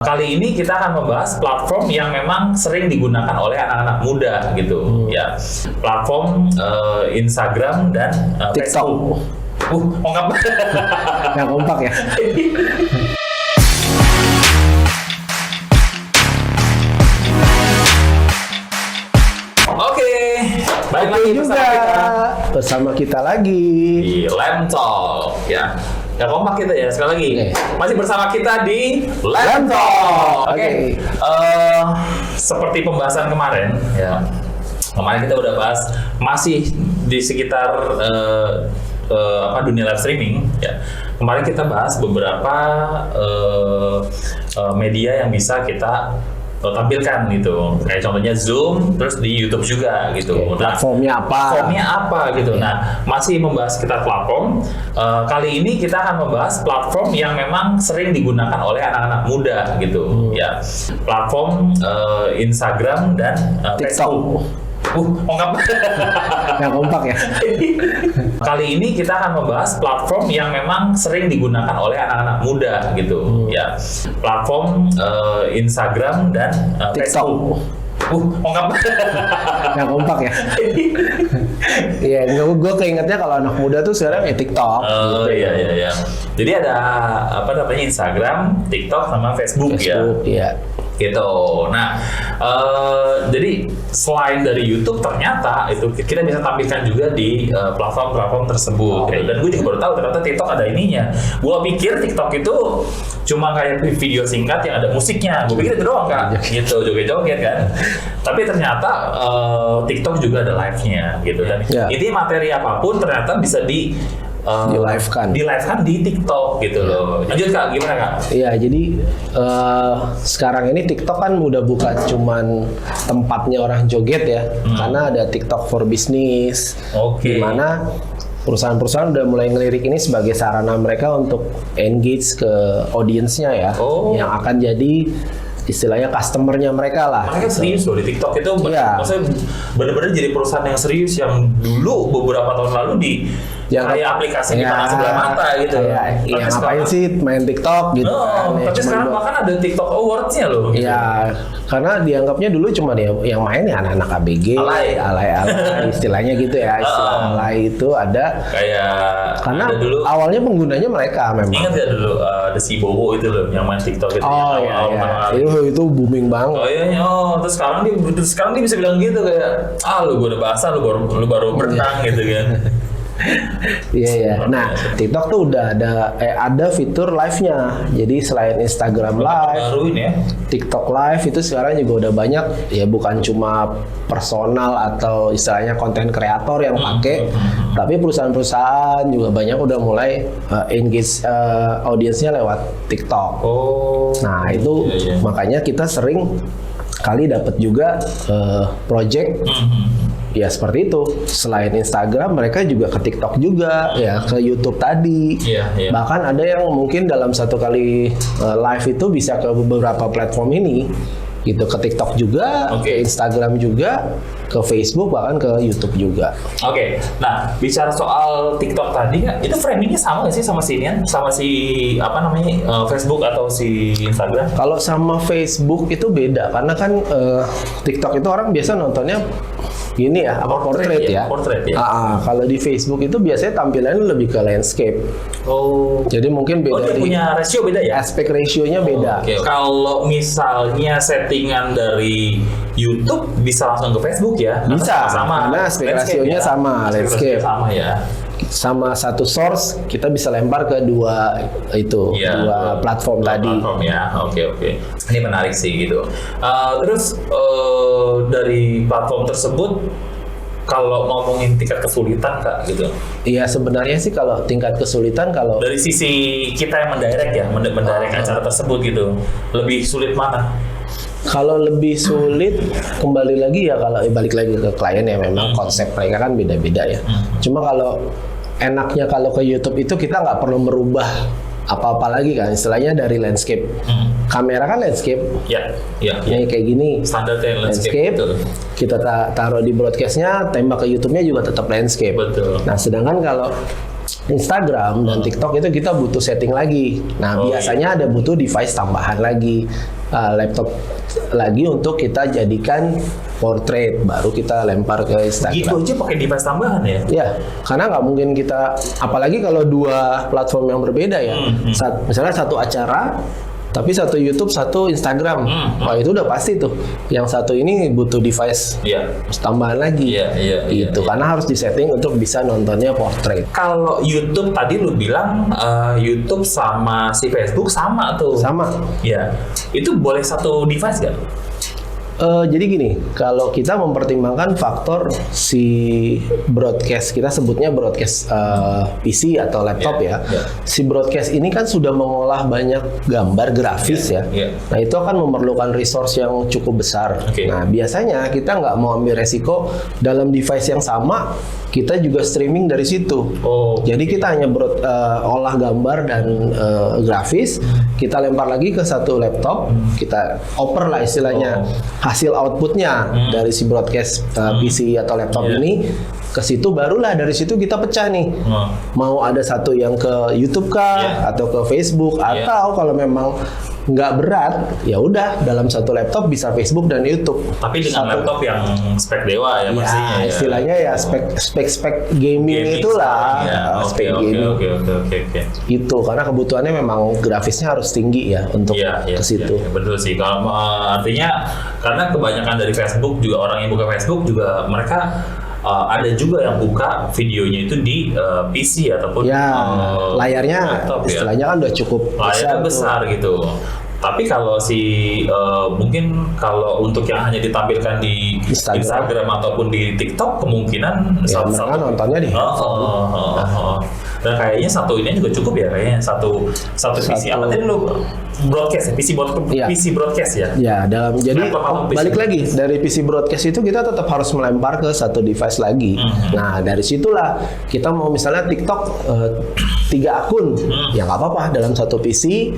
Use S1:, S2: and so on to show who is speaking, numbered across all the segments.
S1: Kali ini kita akan membahas platform yang memang sering digunakan oleh anak-anak muda gitu, ya. Platform Instagram dan
S2: TikTok.
S1: Facebook. Ongkap.
S2: Yang kompak ya.
S1: Oke, balik lagi
S2: bersama kita lagi
S1: di Lem Talk, ya. Ya kompak kita ya, sekali lagi. Masih bersama kita di Lem Talk. Oke. Seperti pembahasan kemarin, ya. Kemarin kita udah bahas masih di sekitar dunia live streaming, ya. Kemarin kita bahas beberapa media yang bisa kita tampilkan gitu, kayak contohnya Zoom, terus di YouTube juga gitu.
S2: Platformnya apa
S1: gitu. Nah, masih membahas sekitar platform. Kali ini kita akan membahas platform yang memang sering digunakan oleh anak-anak muda gitu, ya. Platform Instagram dan
S2: TikTok.
S1: Ongkap.
S2: Yang kompak ya.
S1: Kali ini kita akan membahas platform yang memang sering digunakan oleh anak-anak muda gitu, ya. Platform Instagram dan Facebook. Ongkap.
S2: Yang kompak ya. Iya, gue keingetnya kalau anak muda tuh sekarang ya TikTok.
S1: Iya. Jadi ada Instagram, TikTok sama Facebook ya.
S2: Iya.
S1: Gitu. Nah, jadi selain dari YouTube ternyata itu kita bisa tampilkan juga di platform-platform tersebut. Gitu. Dan gue juga baru tahu ternyata TikTok ada ininya. Gue pikir TikTok itu cuma kayak video singkat yang ada musiknya. Gue pikir itu doang kan, gitu, joget-joget kan. Tapi ternyata TikTok juga ada live-nya gitu. Dan intinya materi apapun ternyata bisa di-live-kan di TikTok gitu loh. Lanjut Kak, gimana Kak?
S2: Iya, jadi sekarang ini TikTok kan udah bukan cuman tempatnya orang joget ya, karena ada TikTok for Business, di mana perusahaan-perusahaan udah mulai ngelirik ini sebagai sarana mereka untuk engage ke audiensnya ya, yang akan jadi istilahnya customernya mereka lah.
S1: Mereka serius loh di TikTok itu, maksudnya benar-benar jadi perusahaan yang serius yang dulu beberapa tahun lalu kayak aplikasi di mana sebelah mata gitu.
S2: Iya, ngapain sih main TikTok gitu kan.
S1: Tapi sekarang bahkan ada TikTok Awards-nya loh.
S2: Iya, karena dianggapnya dulu cuma yang main ya anak-anak ABG, alay istilahnya gitu ya. Istilah alay itu ada
S1: kayak
S2: karena
S1: dulu,
S2: awalnya penggunanya mereka memang.
S1: Ingat ya dulu ada si Bowo itu loh yang main TikTok itu.
S2: Itu booming banget.
S1: Terus sekarang dia bisa bilang gitu kayak, lu gue udah basah, lu baru berenang gitu kan.
S2: Iya. Nah, TikTok tuh udah ada fitur live-nya. Jadi selain Instagram Live, TikTok Live itu sekarang juga udah banyak ya, bukan cuma personal atau istilahnya konten kreator yang pakai, tapi perusahaan-perusahaan juga banyak udah mulai engage audiensnya lewat TikTok. Nah, itu makanya kita sering kali dapat juga project. Ya seperti itu. Selain Instagram, mereka juga ke TikTok juga, ya ke YouTube tadi. Bahkan ada yang mungkin dalam satu kali live itu bisa ke beberapa platform ini, gitu, ke TikTok juga, ke Instagram juga, ke Facebook, bahkan ke YouTube juga.
S1: Nah bicara soal TikTok tadi, itu framingnya sama nggak sih sama Facebook atau si Instagram?
S2: Kalau sama Facebook itu beda, karena kan TikTok itu orang biasa nontonnya gini ya, portrait ya. Kalau di Facebook itu biasanya tampilannya lebih ke landscape. Jadi mungkin beda.
S1: Dia punya rasio beda ya?
S2: Aspek rasionya beda.
S1: Kalau misalnya settingan dari YouTube bisa langsung ke Facebook ya?
S2: Bisa, karena aspek rasionya sama, landscape.
S1: Sama ya.
S2: Sama satu source kita bisa lempar ke dua platform tadi.
S1: Platform ya, oke. Ini menarik sih gitu. Terus dari platform tersebut, kalau ngomongin tingkat kesulitan Kak gitu.
S2: Iya, sebenarnya sih kalau tingkat kesulitan, kalau
S1: dari sisi kita yang mendirect acara tersebut gitu, lebih sulit mana?
S2: Kalau lebih sulit, kembali lagi ya, kalau balik lagi ke klien ya, memang konsep mereka kan beda-beda ya. Cuma kalau enaknya kalau ke YouTube itu kita nggak perlu merubah apa-apa lagi kan, istilahnya dari landscape. Kamera kan landscape. Yang kayak gini.
S1: Standarnya landscape.
S2: Kita taruh di broadcastnya, tembak ke YouTube-nya juga tetap landscape.
S1: Betul.
S2: Nah, sedangkan kalau Instagram dan TikTok itu kita butuh setting lagi. Nah, biasanya ada butuh device tambahan lagi, laptop lagi untuk kita jadikan portrait, baru kita lempar ke Instagram.
S1: Gitu aja pakai device tambahan ya?
S2: Ya, karena nggak mungkin kita, apalagi kalau dua platform yang berbeda ya. Misalnya satu acara, tapi satu YouTube, satu Instagram. Oh, itu udah pasti tuh. Yang satu ini butuh device tambahan lagi. Gitu, karena harus disetting untuk bisa nontonnya portrait.
S1: Kalau YouTube tadi lu bilang YouTube sama si Facebook sama tuh.
S2: Sama.
S1: Ya. Itu boleh satu device nggak?
S2: Jadi gini, kalau kita mempertimbangkan faktor si broadcast, kita sebutnya broadcast PC atau laptop si broadcast ini kan sudah mengolah banyak gambar grafis Nah, itu akan memerlukan resource yang cukup besar. Nah, biasanya kita nggak mau ambil resiko dalam device yang sama, kita juga streaming dari situ. Jadi kita hanya olah gambar dan grafis, kita lempar lagi ke satu laptop, kita oper lah istilahnya hasil outputnya dari si broadcast PC atau laptop ini ke situ, barulah dari situ kita pecah nih. Mau ada satu yang ke YouTube kah atau ke Facebook, atau kalau memang nggak berat, ya udah dalam satu laptop bisa Facebook dan YouTube.
S1: Tapi dengan laptop yang spek dewa ya pastinya.
S2: Istilahnya ya spek gaming itulah. Spek gaming.
S1: Oke.
S2: Itu karena kebutuhannya memang grafisnya harus tinggi ya untuk ke situ.
S1: Betul sih. Kalau artinya karena kebanyakan dari Facebook juga, orang yang buka Facebook juga mereka ada juga yang buka videonya itu di PC ataupun
S2: layarnya laptop, istilahnya kan udah cukup
S1: besar gitu. Tapi kalau mungkin kalau untuk yang hanya ditampilkan di Instagram ataupun di TikTok, kemungkinan
S2: mereka nontonnya di
S1: dan kayaknya satu ini juga cukup ya, kayaknya satu PC apa tadi lu broadcast ya, PC broadcast ya.
S2: Ya, jadi balik lagi dari PC broadcast itu kita tetap harus melempar ke satu device lagi. Nah, dari situlah kita mau misalnya TikTok 3 akun, ya nggak apa-apa dalam satu PC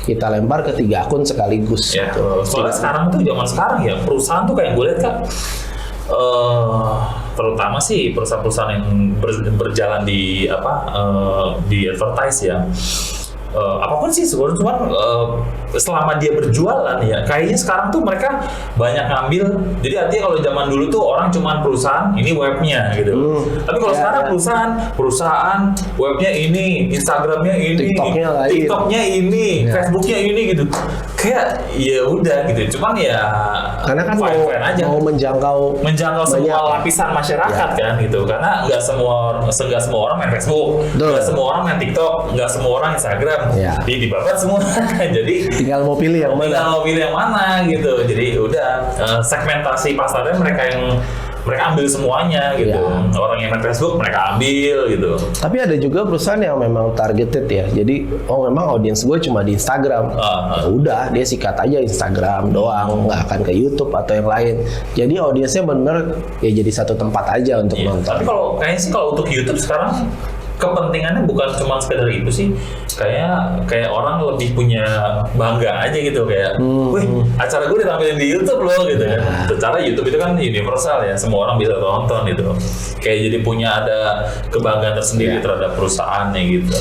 S2: kita lempar ke 3 akun sekaligus.
S1: Soalnya sekarang tuh zaman sekarang ya, perusahaan tuh kayak gue lihat Kak, terutama sih perusahaan-perusahaan yang berjalan di di advertise ya, apapun sih sebenarnya, cuman selama dia berjualan ya, kayaknya sekarang tuh mereka banyak ngambil. Jadi artinya kalau zaman dulu tuh orang cuman perusahaan ini webnya gitu, tapi kalau sekarang perusahaan webnya ini, Instagramnya ini, TikToknya ini, Facebooknya ini gitu. Kayak ya udah gitu, cuman ya
S2: karena kan mau menjangkau
S1: semua lapisan masyarakat kan gitu, karena nggak semua orang main Facebook, nggak semua orang main TikTok, nggak semua orang Instagram, dibabat semua. Jadi
S2: tinggal mau pilih yang
S1: mana gitu. Jadi udah segmentasi pasarnya mereka ambil semuanya gitu. Orang yang main Facebook mereka ambil gitu.
S2: Tapi ada juga perusahaan yang memang targeted ya. Jadi memang audiens gue cuma di Instagram. Ya udah, dia sikat aja Instagram doang, nggak akan ke YouTube atau yang lain. Jadi audiensnya benar ya jadi satu tempat aja untuk nonton.
S1: Tapi kayaknya sih kalau untuk YouTube sekarang kepentingannya bukan cuma sekedar itu sih, kayak orang lebih punya bangga aja gitu, kayak wih acara gue ditampilin di YouTube loh gitu kan. Secara YouTube itu kan universal ya, semua orang bisa tonton gitu, kayak jadi punya ada kebanggaan tersendiri terhadap perusahaannya gitu.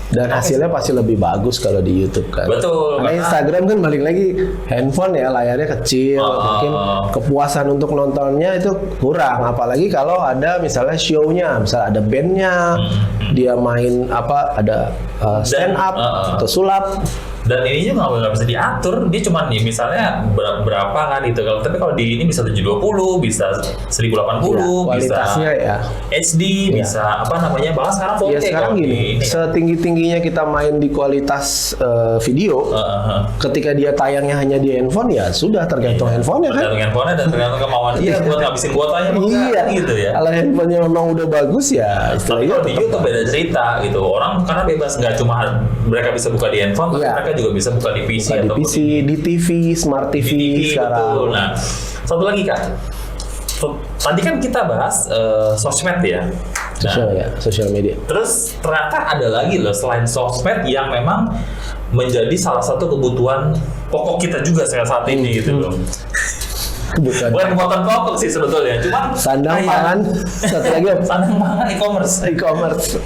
S2: Dan hasilnya pasti lebih bagus kalau di YouTube kan.
S1: Betul.
S2: Karena Instagram kan balik lagi handphone ya, layarnya kecil, mungkin kepuasan untuk nontonnya itu kurang. Apalagi kalau ada misalnya show-nya, misalnya ada band-nya, dia main ada stand up atau sulap.
S1: Dan ini juga nggak bisa diatur, dia cuma nih misalnya berapa kan gitu. Tapi kalau di ini bisa 720, bisa 1080, bisa HD, bisa bahkan sekarang 4K.
S2: Sekarang gini, setinggi-tingginya kita main di kualitas video, ketika dia tayangnya hanya di handphone ya sudah tergantung handphonenya kan.
S1: Tergantung handphonenya dan tergantung kemauan dia buat ngabisin kuotanya gitu ya.
S2: Kalau handphonenya memang udah bagus ya.
S1: Tapi kalau di YouTube beda cerita gitu. Orang karena bebas, nggak cuma mereka bisa buka di handphone, tapi mereka juga bisa buka di PC
S2: atau di TV, smart TV sekarang.
S1: Betul. Nah, satu lagi Kak. Tadi kan kita bahas sosmed ya. Sosial media. Terus ternyata ada lagi loh selain sosmed yang memang menjadi salah satu kebutuhan pokok kita juga saat ini gitu loh.
S2: Kebutuhan.
S1: Bukan kebutuhan pokok sih sebetulnya, cuman
S2: Sandang pangan, satu lagi apa?
S1: sandang pangan e-commerce.
S2: E-commerce.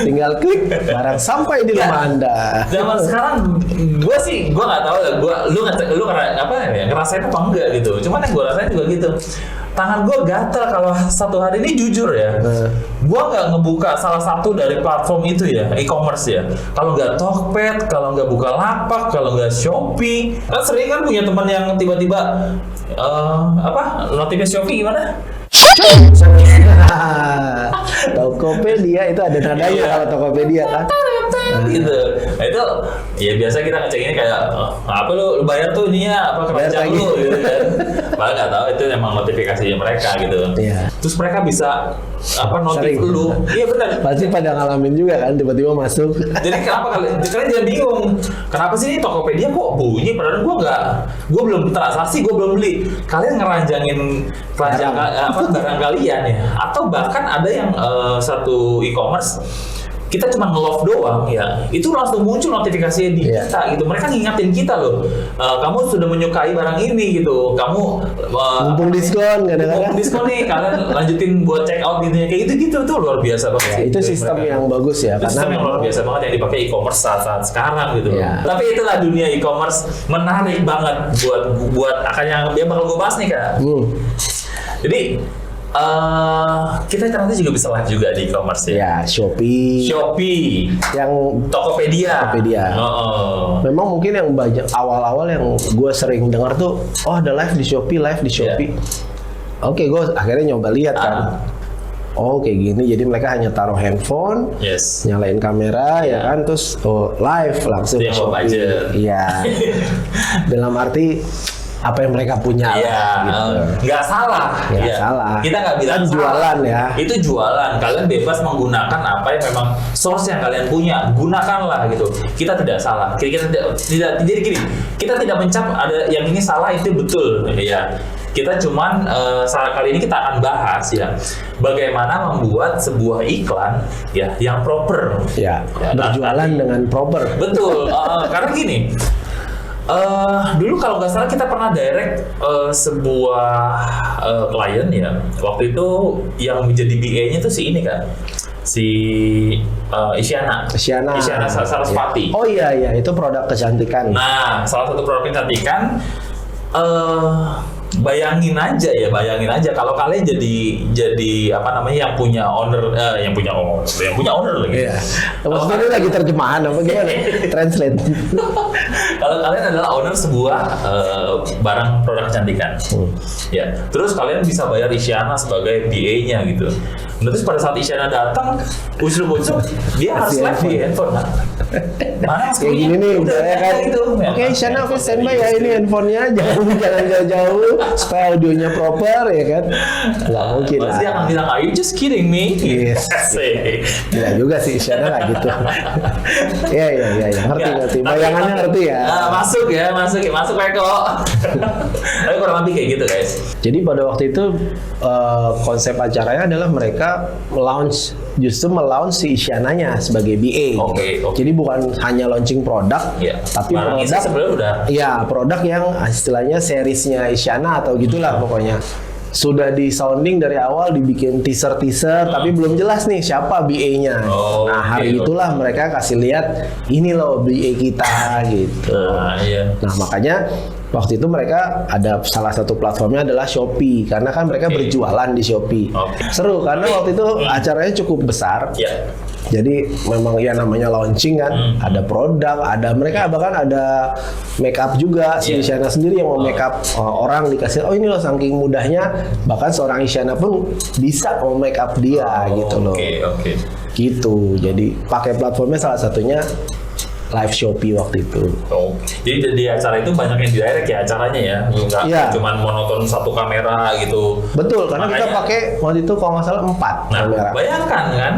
S2: Tinggal klik, barang sampai di rumah Anda.
S1: Zaman sekarang gue nggak tahu ya, lu ngerasain apa enggak gitu. Cuman yang gue rasain juga gitu. Tangan gue gatel kalau satu hari ini, jujur ya. Gue nggak ngebuka salah satu dari platform itu ya, e-commerce ya. Kalau nggak Tokped, kalau nggak Bukalapak, kalau nggak Shopee. Kan sering kan punya teman yang tiba-tiba notifikasi Shopee gimana?
S2: Tokopedia itu ada nadanya kalau Tokopedia kan.
S1: Gitu. Nah itu ya biasa kita ngecek ini kayak apa lu bayar tuh ininya apa keranjang lu gitu kan. Padahal nggak tahu itu emang notifikasinya mereka gitu.
S2: Iya.
S1: Terus mereka bisa notif lu. Iya benar.
S2: Pasti pada ngalamin juga kan tiba-tiba masuk.
S1: Jadi kenapa kalian jadi bingung? Kenapa sih ini Tokopedia kok bunyi? Padahal gue belum transaksi, gue belum beli. Kalian ngeranjangin barang kalian ya? Atau bahkan ada yang satu e-commerce kita cuma nge-love doang ya, itu langsung muncul notifikasinya di kita gitu. Mereka ngingetin kita loh, kamu sudah menyukai barang ini gitu, kamu
S2: mumpung diskon kadang-kadang.
S1: Mumpung diskon nih, kalian lanjutin buat check out gitu ya, kayak gitu tuh luar biasa banget.
S2: Ya, itu sistem mereka yang bagus ya,
S1: itu sistem yang luar biasa banget yang dipakai e-commerce saat sekarang gitu.
S2: Ya.
S1: Tapi itulah dunia e-commerce, menarik banget buat akan yang dia bakal gue bahas nih Kak. Jadi kita nanti juga bisa live juga di e-commerce ya.
S2: Ya, Shopee, yang Tokopedia. Memang mungkin yang banyak awal-awal yang gue sering dengar tuh, ada live di Shopee. Oke, gue akhirnya nyoba lihat kan. Oh kayak gini, jadi mereka hanya taruh handphone, nyalain kamera ya kan, terus live langsung ke Shopee. Iya. Dalam arti apa yang mereka punya gitu.
S1: Nggak salah.
S2: Salah.
S1: Kita nggak bilang
S2: kan jualan ya.
S1: Itu jualan. Kalian bebas menggunakan apa yang memang source yang kalian punya. Gunakanlah gitu. Kita tidak salah. Kita tidak jadi gini. Kita tidak mencap ada yang ini salah itu betul. Ya. Kita cuman kali ini kita akan bahas ya bagaimana membuat sebuah iklan ya yang proper.
S2: Ya. Berjualan dengan proper.
S1: Betul. Karena gini. Dulu kalau nggak salah kita pernah direct sebuah klien ya. Waktu itu yang menjadi BA-nya tuh si ini kan, si Isyana Sarasvati.
S2: Oh iya, itu produk kecantikan.
S1: Nah, salah satu produk kecantikan. Bayangin aja kalau kalian jadi apa namanya yang punya owner lagi.
S2: Iya. Maksudnya lagi terjemahan apa gimana? Translate.
S1: Kalau kalian adalah owner sebuah barang produk kecantikan, ya, terus kalian bisa bayar Isyana sebagai BA-nya gitu. Nah, terus pada saat Isyana datang, usul-usul dia harus live di handphone. Mana
S2: kayak gini nih, saya kan. Oke, Isyana, oke standby ya, ini handphonenya jangan jauh-jauh supaya audionya proper ya kan. Nggak mungkin lah.
S1: Pasti akan bilang, are you just kidding me?
S2: Yes. Gila juga sih Isyana nggak gitu. Iya, ngerti. Bayangannya ngerti ya.
S1: Masuk Eko. Tapi kurang lebih kayak gitu guys.
S2: Jadi pada waktu itu konsep acaranya adalah mereka melaunch si Isyananya sebagai BA.
S1: Oke.
S2: Jadi bukan hanya launching produk, tapi produk
S1: sebenarnya udah.
S2: Iya, produk yang istilahnya seriesnya Isyana atau gitulah pokoknya. Sudah di sounding dari awal, dibikin teaser, tapi belum jelas nih siapa BA-nya. Nah, hari itulah mereka kasih lihat ini loh BA kita gitu. Nah, makanya waktu itu mereka ada salah satu platformnya adalah Shopee karena kan mereka berjualan di Shopee. Seru karena waktu itu acaranya cukup besar. Jadi memang ya namanya launching kan, ada produk, mereka bahkan ada make up juga. Si Isyana sendiri yang mau make up orang dikasih, ini loh saking mudahnya bahkan seorang Isyana pun bisa mau make up dia gitu loh. Gitu. Jadi pakai platformnya salah satunya live Shopee waktu itu.
S1: Jadi di acara itu banyak yang direct ya acaranya ya, nggak cuma monoton satu kamera gitu.
S2: Betul, karena kita pakai waktu itu kalau nggak salah 4 kamera.
S1: Bayangkan kan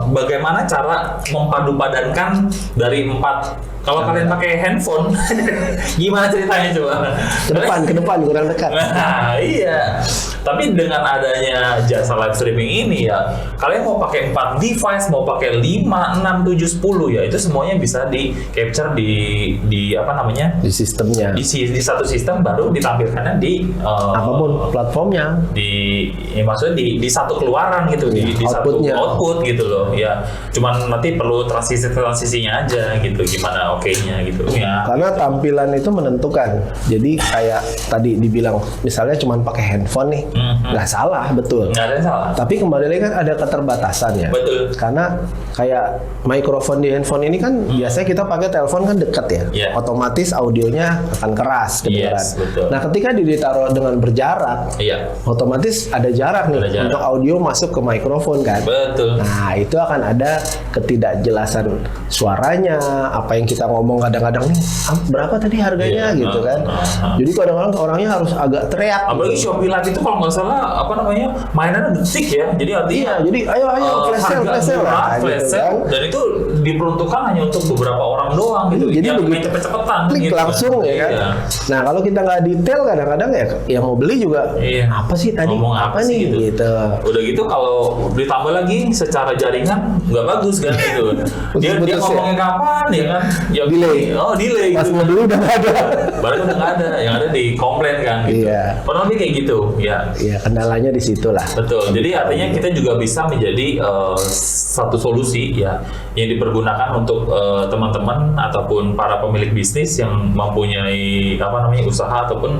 S1: bagaimana cara mempadu-padankan dari 4 Kalau kalian pakai handphone, gimana ceritanya coba?
S2: Ke depan kurang dekat.
S1: Nah, iya. Tapi dengan adanya jasa live streaming ini ya, kalian mau pakai 4 device, mau pakai 5, 6, 7, 10 ya, itu semuanya bisa di capture di apa namanya?
S2: Di sistemnya.
S1: Di satu sistem, baru ditampilkannya di
S2: apapun platformnya.
S1: Maksudnya di satu keluaran gitu, di satu output gitu loh. Ya, cuman nanti perlu transisinya aja gitu, gimana oke-nya gitu ya.
S2: Karena tampilan itu menentukan. Jadi kayak tadi dibilang, misalnya cuma pakai handphone nih, nggak salah, betul.
S1: Nggak ada yang salah.
S2: Tapi kembali lagi kan ada keterbatasan ya.
S1: Betul.
S2: Karena kayak mikrofon di handphone ini kan biasanya kita pakai telepon kan dekat ya.
S1: Yeah.
S2: Otomatis audionya akan keras kedengaran.
S1: Yes, betul.
S2: Nah, ketika ditaruh dengan berjarak, otomatis ada jarak nih untuk audio masuk ke mikrofon kan.
S1: Betul.
S2: Nah, itu akan ada ketidakjelasan suaranya, apa yang kita ngomong kadang-kadang nih, berapa tadi harganya gitu kan. Jadi kadang-kadang orangnya harus agak teriak.
S1: Apalagi
S2: gitu.
S1: Shopee Live itu kalau nggak salah apa namanya mainannya detik ya. Jadi artinya
S2: jadi ayo flash sale lah
S1: flash
S2: gitu
S1: sale,
S2: kan.
S1: dan itu diperuntukkan hanya untuk beberapa orang doang gitu.
S2: Jadi
S1: yang
S2: begitu
S1: cepet-cepetan
S2: klik
S1: gitu.
S2: langsung ya kan.
S1: Iya.
S2: Nah, kalau kita nggak detail kadang-kadang ya yang mau beli juga apa sih tadi?
S1: Ngomong apa sih
S2: nih gitu.
S1: Udah gitu kalau ditambah lagi secara jaringan nggak bagus kan gitu. Dia ngomongnya kapan ya kan? Ya, delay.
S2: Pas
S1: gitu.
S2: mau beli udah nggak ada.
S1: Baru udah nggak ada, yang ada di komplain kan gitu.
S2: Iya.
S1: Kurang lebih kayak gitu ya.
S2: Iya, kendalanya di situ lah.
S1: Betul. Jadi artinya kita juga bisa menjadi satu solusi ya yang dipergunakan untuk teman-teman ataupun para pemilik bisnis yang mempunyai usaha ataupun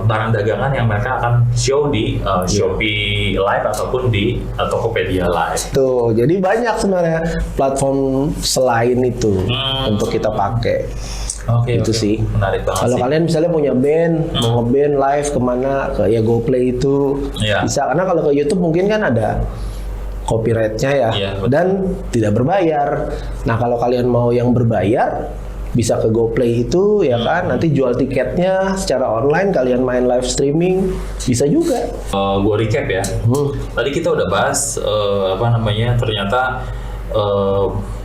S1: barang dagangan yang mereka akan show di Shopee Live ataupun di Tokopedia Live.
S2: Tuh, jadi banyak sebenarnya platform selain itu untuk kita pakai. Itu sih.
S1: Menarik banget.
S2: Kalau kalian misalnya punya band, mau nge-band live kemana, ke GoPlay itu bisa. Karena kalau ke YouTube mungkin kan ada copyright-nya ya, dan tidak berbayar. Nah, kalau kalian mau yang berbayar, bisa ke GoPlay itu ya kan, nanti jual tiketnya secara online, kalian main live streaming bisa juga.
S1: Gua recap ya. Tadi kita udah bahas ternyata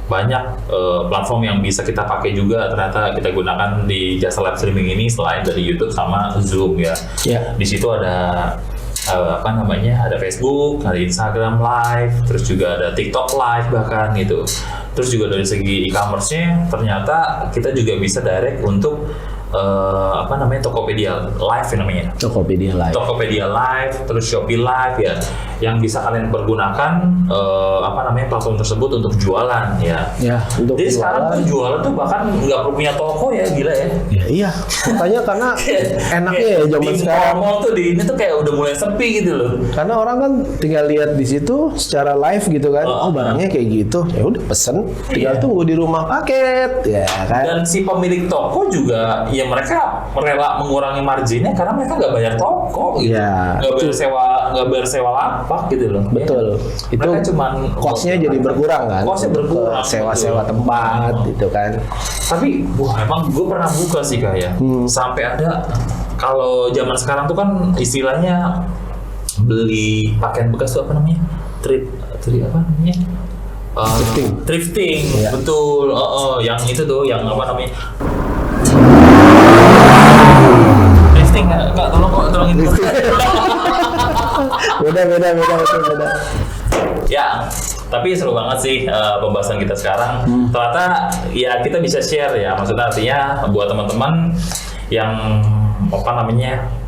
S1: banyak platform yang bisa kita pakai juga ternyata kita gunakan di jasa live streaming ini selain dari YouTube sama Zoom ya. Di situ ada ada Facebook, ada Instagram Live, terus juga ada TikTok Live bahkan gitu. Terus juga dari segi e-commerce-nya ternyata kita juga bisa direct untuk Tokopedia Live namanya. Tokopedia Live, terus Shopee Live ya, yang bisa kalian pergunakan platform tersebut untuk jualan ya.
S2: Untuk
S1: jadi sekarang tuh jualan tuh bahkan nggak perlu punya toko ya, gila ya.
S2: Iya. Makanya karena enaknya ya zaman sekarang.
S1: Mall tuh di ini tuh kayak udah mulai sepi gitu loh.
S2: Karena orang kan tinggal lihat di situ secara live gitu kan. Barangnya kayak gitu. Ya udah pesen, tinggal tunggu di rumah paket ya kan.
S1: Dan si pemilik toko juga ya mereka rela mengurangi marginnya karena mereka nggak bayar toko gitu. Nggak bayar sewa lapak gitu loh.
S2: Betul.
S1: Itu mereka cuman
S2: cost-nya jadi berkurang kan.
S1: Cost-nya berkurang.
S2: Sewa-sewa tempat gitu kan.
S1: Tapi emang gue pernah buka sih kayak sampai ada, kalau zaman sekarang tuh kan istilahnya beli pakaian bekas tuh apa namanya? Thrifting. Betul. Yang itu tuh yang thrifting nggak tolong itu.
S2: Beda.
S1: Ya, tapi seru banget sih pembahasan kita sekarang. Ternyata ya kita bisa share ya, maksudnya artinya buat teman-teman yang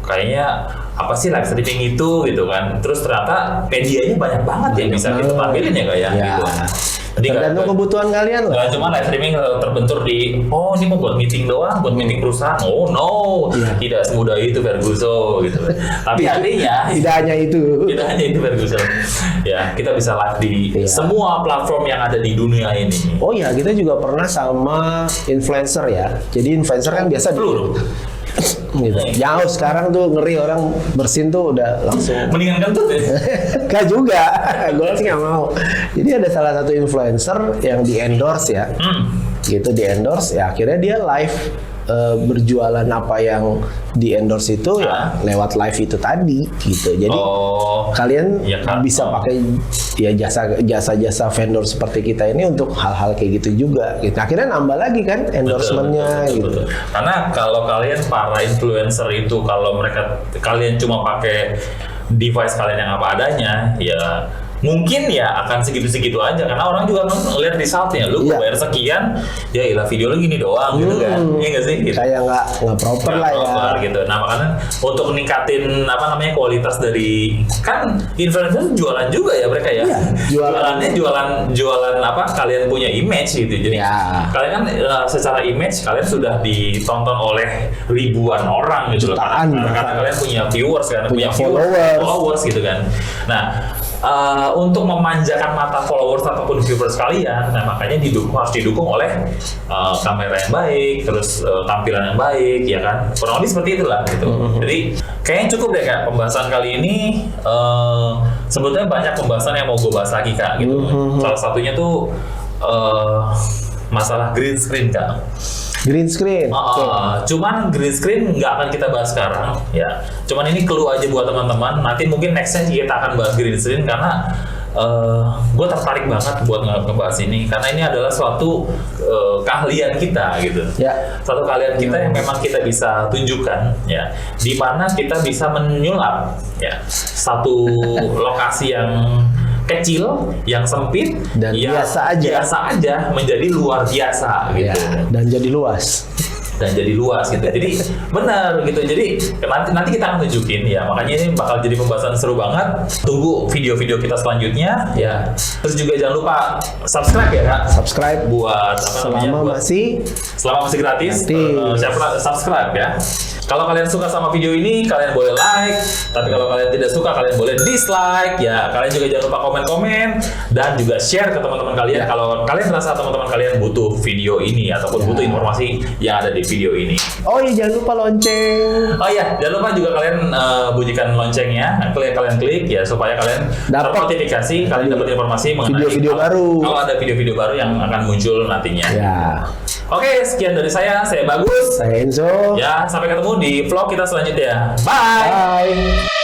S1: kayaknya apa sih live streaming itu gitu kan. Terus ternyata medianya banyak banget yang bisa kita tampilin ya kayak gitu.
S2: Tergantung kebutuhan kalian lah.
S1: Gak cuma live streaming terbentur di ini mau buat meeting doang, buat meeting perusahaan. Tidak semudah itu Ferguson gitu. Tapi artinya
S2: tidak hanya itu
S1: Ferguson. Ya, kita bisa live di semua platform yang ada di dunia ini.
S2: Oh ya, kita juga pernah sama influencer ya. Jadi influencer kan biasa gitu. Jauh sekarang tuh ngeri orang bersin tuh udah langsung.
S1: Mendingan kentut ya?
S2: Gak juga, gue sih nggak mau. Jadi ada salah satu influencer yang di endorse ya, gitu di endorse ya. Akhirnya dia live berjualan apa yang di endorse itu ya lewat live itu tadi gitu. Jadi kalian
S1: ya kan?
S2: bisa pakai ya jasa vendor seperti kita ini untuk hal-hal kayak gitu juga. Gitu. Akhirnya nambah lagi kan endorsementnya gitu.
S1: Betul. Karena kalau kalian para influencer itu kalau kalian cuma pakai device kalian yang apa adanya, ya mungkin ya akan segitu-segitu aja karena orang juga ngeliat resultnya. Lu bayar sekian, ya ilah video lu gini doang gitu kan. Iya nggak sih? Gitu.
S2: Kayak nggak proper lah ya.
S1: Gitu. Nah makanya untuk meningkatin kualitas dari kan influencer jualan juga ya mereka ya.
S2: Iya,
S1: Jualannya jualan apa? Kalian punya image gitu. Jadi kalian kan secara image kalian sudah ditonton oleh ribuan orang gitu.
S2: Jutaan.
S1: Karena kalian punya viewers kan,
S2: punya
S1: followers gitu kan. Nah untuk memanjakan mata followers ataupun viewers kalian, nah makanya harus didukung oleh kamera yang baik, terus tampilan yang baik, ya kan? Kurang lebih seperti itulah gitu. Jadi kayaknya cukup deh kak pembahasan kali ini. Sebetulnya banyak pembahasan yang mau gue bahas lagi kak gitu. Salah satunya tuh masalah green screen kak.
S2: Green screen.
S1: Cuman green screen nggak akan kita bahas sekarang ya. Cuman ini clue aja buat teman-teman. Nanti mungkin nextnya kita akan bahas green screen karena gue tertarik banget buat ngebahas ini karena ini adalah suatu keahlian kita gitu. Suatu keahlian kita yang memang kita bisa tunjukkan ya. Di mana kita bisa menyulap ya satu lokasi yang kecil, yang sempit,
S2: dan biasa
S1: aja menjadi luar biasa gitu.
S2: Dan jadi luas.
S1: Gitu. Jadi benar gitu. Jadi nanti kita akan tunjukin ya. Makanya ini bakal jadi pembahasan seru banget. Tunggu video-video kita selanjutnya ya. Terus juga jangan lupa subscribe ya kak.
S2: Subscribe
S1: buat
S2: selama masih
S1: gratis. Subscribe ya. Kalau kalian suka sama video ini, kalian boleh like. Tapi kalau kalian tidak suka, kalian boleh dislike. Ya, kalian juga jangan lupa komen-komen dan juga share ke teman-teman kalian. Kalau kalian merasa teman-teman kalian butuh video ini ataupun butuh informasi yang ada di video ini.
S2: Oh iya, jangan lupa lonceng.
S1: Oh iya, jangan lupa juga kalian bunyikan loncengnya. Kalian klik ya supaya kalian dapat notifikasi, kalian dapat informasi mengenai
S2: video-video baru.
S1: Kalau ada video-video baru yang akan muncul nantinya.
S2: Ya.
S1: Oke, sekian dari saya Bagus.
S2: Saya Enzo.
S1: Ya, sampai ketemu di vlog kita selanjutnya. Bye.
S2: Bye.